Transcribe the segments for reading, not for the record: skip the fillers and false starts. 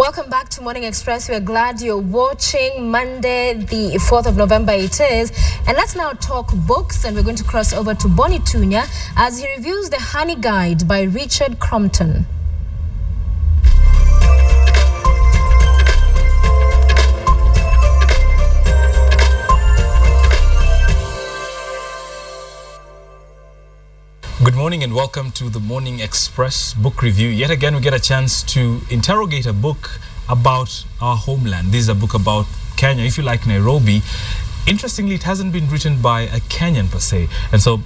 Welcome back to Morning Express. We are glad you're watching. Monday, the 4th of November it is. And let's now talk books, and we're going to cross over to Bonny Tunya as he reviews The Honey Guide by Richard Crompton. Good morning and welcome to the Morning Express book review. Yet again, we get a chance to interrogate a book about our homeland. This is a book about Kenya, if you like, Nairobi. Interestingly, it hasn't been written by a Kenyan per se. And so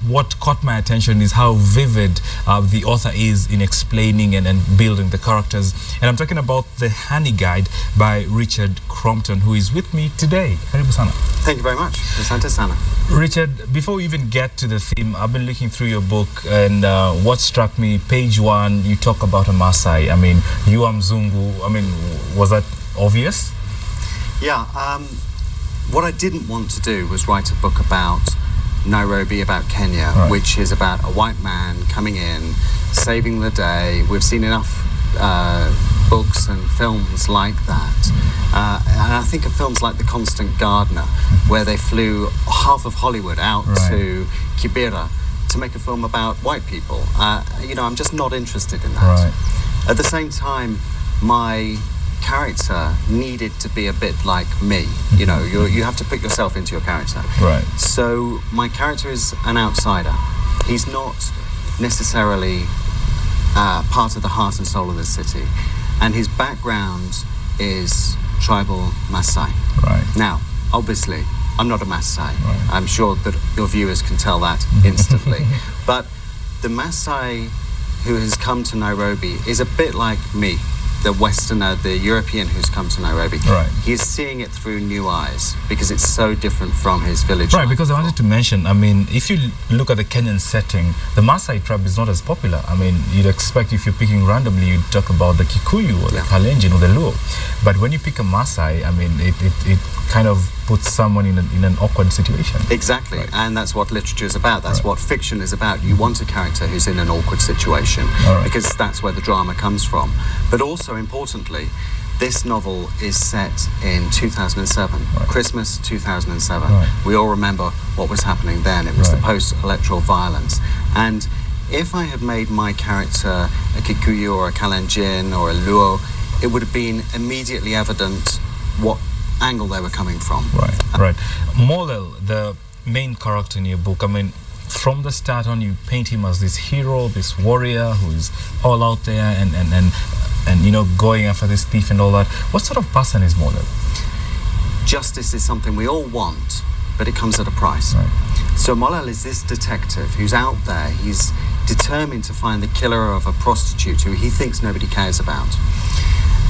what caught my attention is how vivid the author is in explaining and building the characters. And I'm talking about The Honey Guide by Richard Crompton, who is with me today. Karibu sana. Thank you very much. Asante sana. Richard, before we even get to the theme, I've been looking through your book, and what struck me, page 1, you talk about a Maasai. I mean, you are Mzungu. I mean, was that obvious? Yeah. What I didn't want to do was write a book about Nairobi, about Kenya, right, which is about a white man coming in, saving the day. We've seen enough books and films like that. And I think of films like The Constant Gardener, where they flew half of Hollywood out right, to Kibera to make a film about white people. I'm just not interested in that. Right. At the same time, my character needed to be a bit like me. You know, you have to put yourself into your character. Right. So my character is an outsider. He's not necessarily part of the heart and soul of the city, and his background is tribal Maasai. Right. Now, obviously, I'm not a Maasai. Right. I'm sure that your viewers can tell that instantly. But the Maasai who has come to Nairobi is a bit like me, the Westerner, the European who's come to Nairobi. Right. He's seeing it through new eyes because it's so different from his village. Right, because I wanted to mention, I mean, if you look at the Kenyan setting, the Maasai tribe is not as popular. I mean, you'd expect if you're picking randomly, you'd talk about the Kikuyu or the Kalenjin or the Luo. But when you pick a Maasai, I mean, it kind of puts someone in an awkward situation. Exactly, right, and that's what literature is about. That's right, what fiction is about. You want a character who's in an awkward situation, right, because that's where the drama comes from. But also, importantly, this novel is set in 2007, right, Christmas 2007. Right. We all remember what was happening then. It was right, the post-electoral violence. And if I had made my character a Kikuyu or a Kalenjin or a Luo, it would have been immediately evident what angle they were coming from. Right, right. Molel, the main character in your book, I mean, from the start on, you paint him as this hero, this warrior who is all out there and you know, going after this thief and all that. What sort of person is Molel? Justice is something we all want, but it comes at a price. Right. So Molel is this detective who's out there. He's determined to find the killer of a prostitute who he thinks nobody cares about.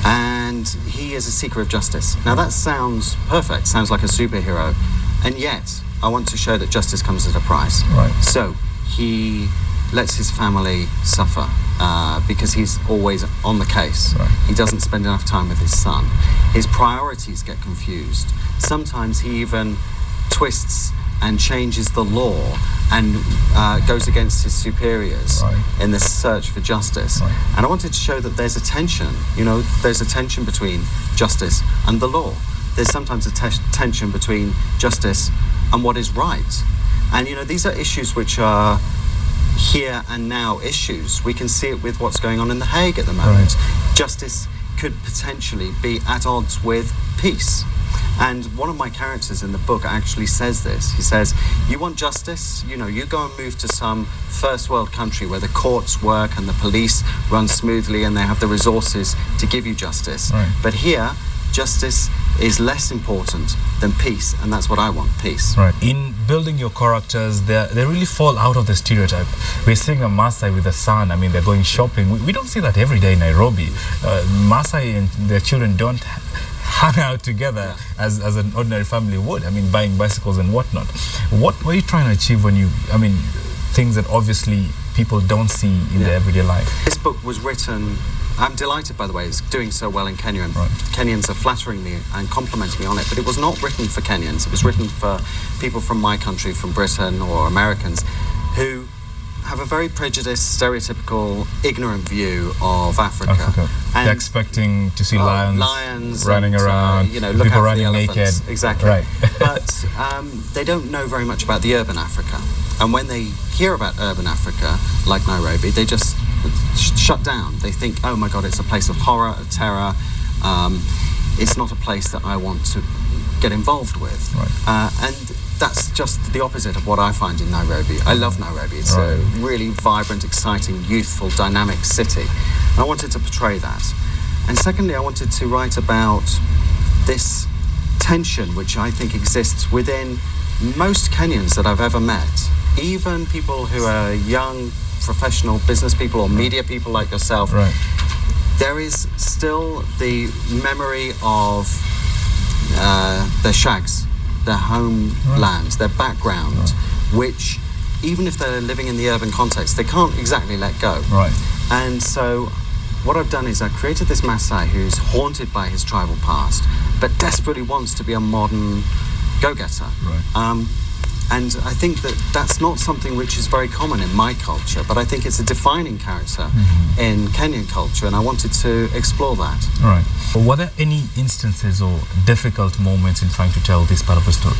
And he is a seeker of justice. Now that sounds perfect, sounds like a superhero, and yet I want to show that justice comes at a price. Right. So he lets his family suffer because he's always on the case. Right. He doesn't spend enough time with his son. His priorities get confused. Sometimes he even twists and changes the law and goes against his superiors, right, in this search for justice. Right. And I wanted to show that there's a tension, there's a tension between justice and the law. There's sometimes a tension between justice and what is right. And these are issues which are here and now issues. We can see it with what's going on in The Hague at the moment. Right. Justice could potentially be at odds with peace. And one of my characters in the book actually says this. He says, you want justice? You go and move to some first world country where the courts work and the police run smoothly and they have the resources to give you justice. Right. But here, justice is less important than peace, and that's what I want, peace. Right. In building your characters, they really fall out of the stereotype. We're seeing a Maasai with a son. I mean, they're going shopping. We don't see that every day in Nairobi. Maasai and their children don't hang out together as an ordinary family would. I mean, buying bicycles and whatnot. What were you trying to achieve things that obviously people don't see in their everyday life? This book was written, I'm delighted, by the way, it's doing so well in Kenya, and right, Kenyans are flattering me and complimenting me on it, but it was not written for Kenyans. It was written for people from my country, from Britain or Americans, who have a very prejudiced, stereotypical, ignorant view of Africa. They're expecting to see lions running and, around, look people out running for the elephants. naked. Exactly. Right. But they don't know very much about the urban Africa. And when they hear about urban Africa, like Nairobi, they just shut down. They think, oh my God, it's a place of horror, of terror. It's not a place that I want to get involved with. Right. And that's just the opposite of what I find in Nairobi. I love Nairobi. It's a really vibrant, exciting, youthful, dynamic city. And I wanted to portray that. And secondly, I wanted to write about this tension which I think exists within most Kenyans that I've ever met. Even people who are young, professional business people or media people like yourself. Right. There is still the memory of their shags, their homeland, their background, which, even if they're living in the urban context, they can't exactly let go. Right. And so what I've done is I created this Maasai who's haunted by his tribal past, but desperately wants to be a modern go-getter. Right. And I think that that's not something which is very common in my culture, but I think it's a defining character in Kenyan culture, and I wanted to explore that. All right. Were there any instances or difficult moments in trying to tell this part of the story?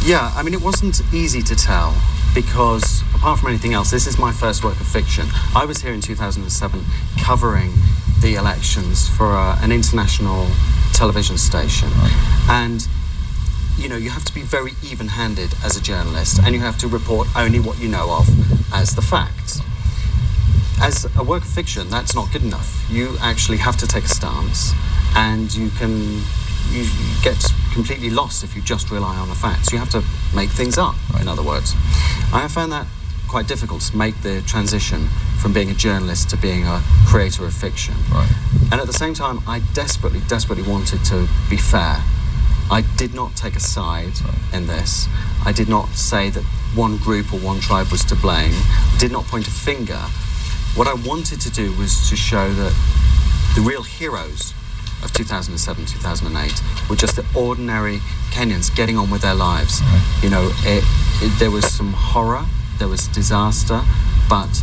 Yeah, I mean, it wasn't easy to tell because, apart from anything else, this is my first work of fiction. I was here in 2007 covering the elections for an international television station. Right. And you know, you have to be very even-handed as a journalist, and you have to report only what you know of as the facts. As a work of fiction, that's not good enough. You actually have to take a stance, and you get completely lost if you just rely on the facts. You have to make things up, in other words. I have found that quite difficult to make the transition from being a journalist to being a creator of fiction. Right. And at the same time, I desperately wanted to be fair. I did not take a side in this. I did not say that one group or one tribe was to blame. I did not point a finger. What I wanted to do was to show that the real heroes of 2007, 2008 were just the ordinary Kenyans getting on with their lives. You know, there was some horror, there was disaster, but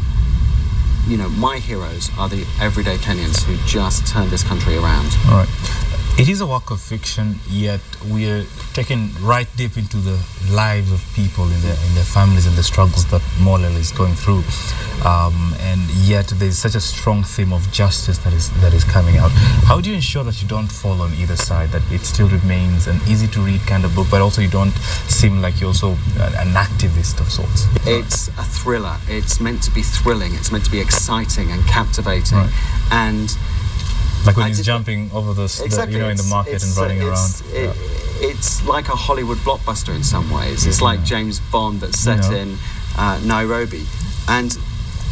you know, my heroes are the everyday Kenyans who just turned this country around. All right. It is a work of fiction, yet we are taken right deep into the lives of people in their families and the struggles that Molel is going through, and yet there is such a strong theme of justice that is coming out. How do you ensure that you don't fall on either side, that it still remains an easy to read kind of book, but also you don't seem like you're also an activist of sorts? It's a thriller. It's meant to be thrilling. It's meant to be exciting and captivating, and like when he's jumping over the exactly. In the market and running around. It's like a Hollywood blockbuster in some ways. It's like James Bond that's set in Nairobi. And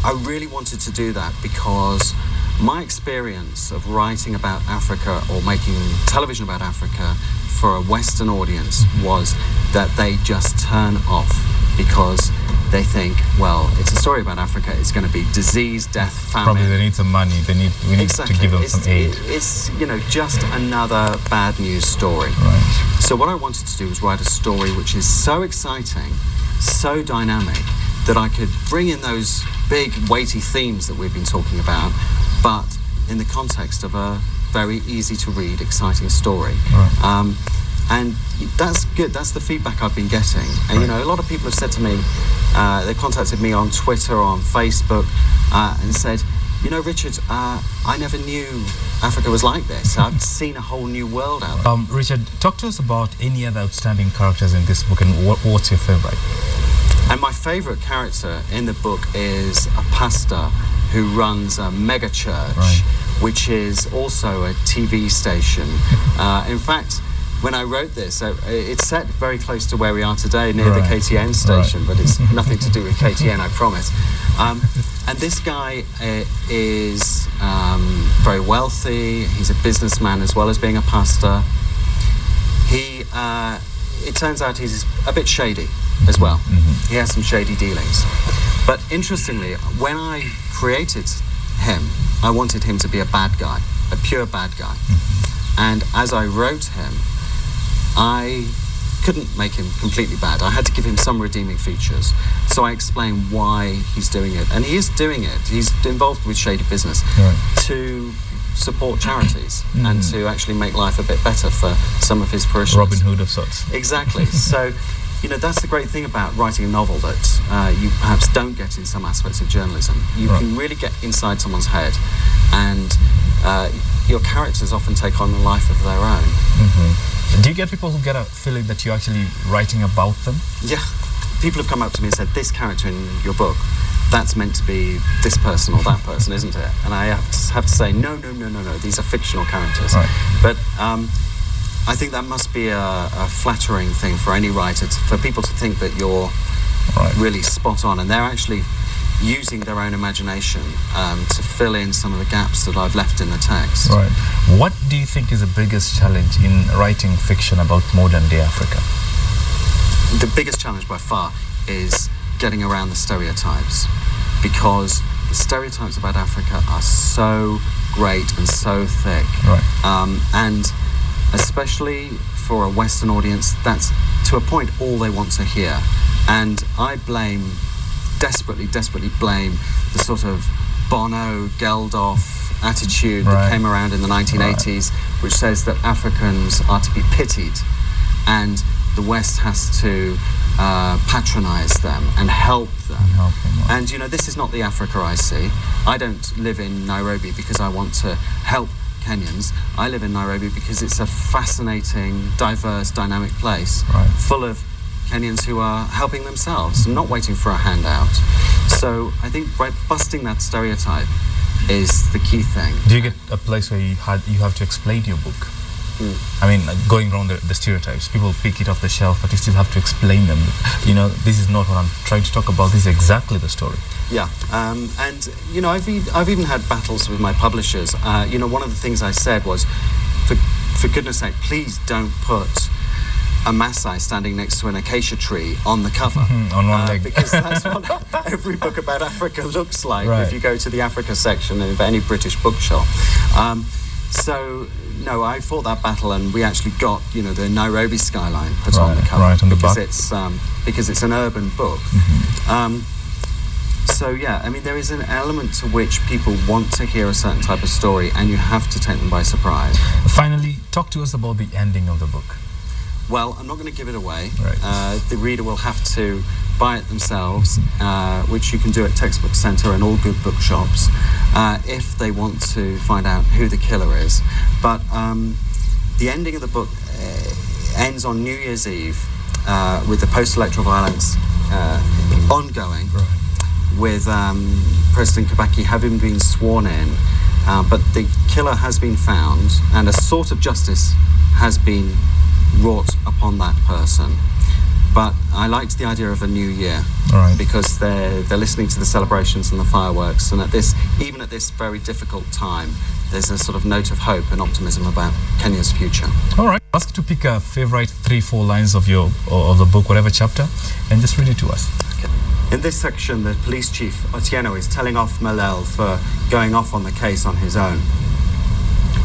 I really wanted to do that because my experience of writing about Africa or making television about Africa for a Western audience was that they just turn off because they think, well, it's a story about Africa. It's going to be disease, death, famine. Probably they need some money. We need to give them some aid. It's just another bad news story. Right. So what I wanted to do was write a story which is so exciting, so dynamic, that I could bring in those big, weighty themes that we've been talking about, but in the context of a very easy to read, exciting story. Right. And that's good. That's the feedback I've been getting. And, a lot of people have said to me, they contacted me on Twitter or on Facebook and said, Richard, I never knew Africa was like this. I've seen a whole new world out there. Richard, talk to us about any other outstanding characters in this book and what's your favorite? And my favorite character in the book is a pastor who runs a mega church, which is also a TV station. In fact, when I wrote this, it's set very close to where we are today, near the KTN station, but it's nothing to do with KTN, I promise. And this guy is very wealthy. He's a businessman as well as being a pastor. It turns out he's a bit shady as well. Mm-hmm. He has some shady dealings. But interestingly, when I created him, I wanted him to be a bad guy, a pure bad guy. Mm-hmm. And as I wrote him, I couldn't make him completely bad. I had to give him some redeeming features. So I explain why he's doing it. And he is doing it. He's involved with shady business to support charities and to actually make life a bit better for some of his parishioners. Robin Hood of sorts. Exactly. So, that's the great thing about writing a novel that you perhaps don't get in some aspects of journalism. You can really get inside someone's head, and your characters often take on a life of their own. Do you get people who get a feeling that you're actually writing about them? Yeah. People have come up to me and said, this character in your book, that's meant to be this person or that person, isn't it? And I have to say, no, these are fictional characters. Right. But I think that must be a flattering thing for any writer, for people to think that you're really spot on, and they're actually using their own imagination to fill in some of the gaps that I've left in the text. Right. What do you think is the biggest challenge in writing fiction about modern-day Africa? The biggest challenge by far is getting around the stereotypes, because the stereotypes about Africa are so great and so thick. Right. And especially for a Western audience, that's to a point all they want to hear. And I desperately blame the sort of Bono, Geldof attitude that came around in the 1980s, which says that Africans are to be pitied and the West has to patronize them and help them. And this is not the Africa I see. I don't live in Nairobi because I want to help Kenyans. I live in Nairobi because it's a fascinating, diverse, dynamic place full of Kenyans who are helping themselves and not waiting for a handout. So I think busting that stereotype is the key thing. Do you get a place where you have to explain your book? I mean, going around the stereotypes, people pick it off the shelf, but you still have to explain them. This is not what I'm trying to talk about. This is exactly the story. Yeah, and I've even had battles with my publishers. One of the things I said was, for goodness sake, please don't put a Maasai standing next to an acacia tree on the cover. On one leg. Because that's what every book about Africa looks like if you go to the Africa section of any British bookshop. No, I fought that battle, and we actually got the Nairobi skyline put on the cover because it's an urban book. So yeah, I mean, there is an element to which people want to hear a certain type of story, and you have to take them by surprise. Finally, talk to us about the ending of the book. Well, I'm not going to give it away. The reader will have to buy it themselves, which you can do at Textbook Centre and all good bookshops, if they want to find out who the killer is. But the ending of the book ends on New Year's Eve with the post-electoral violence ongoing, with President Kibaki having been sworn in, but the killer has been found, and a sort of justice has been wrought upon that person. But I liked the idea of a new year, because they're listening to the celebrations and the fireworks, and even at this very difficult time, there's a sort of note of hope and optimism about Kenya's future. All right, ask you to pick a favorite 3-4 lines of the book, whatever chapter, and just read it to us. Okay. In this section, the police chief Otieno is telling off Malel for going off on the case on his own.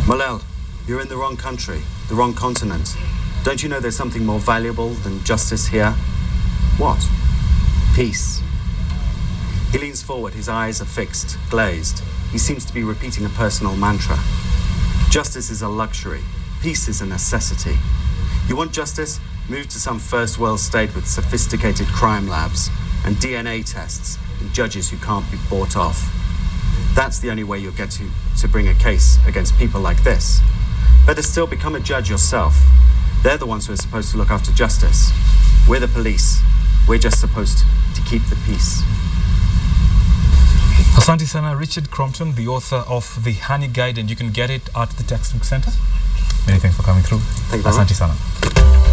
Malel, you're in the wrong country, the wrong continent. Don't you know there's something more valuable than justice here? What? Peace. He leans forward, his eyes are fixed, glazed. He seems to be repeating a personal mantra. Justice is a luxury. Peace is a necessity. You want justice? Move to some first world state with sophisticated crime labs and DNA tests and judges who can't be bought off. That's the only way you'll get to bring a case against people like this. Better still, become a judge yourself. They're the ones who are supposed to look after justice. We're the police. We're just supposed to keep the peace. Asante sana, Richard Crompton, the author of The Honey Guide, and you can get it at the Textbook Centre. Many thanks for coming through. Thank you very much. Asante sana.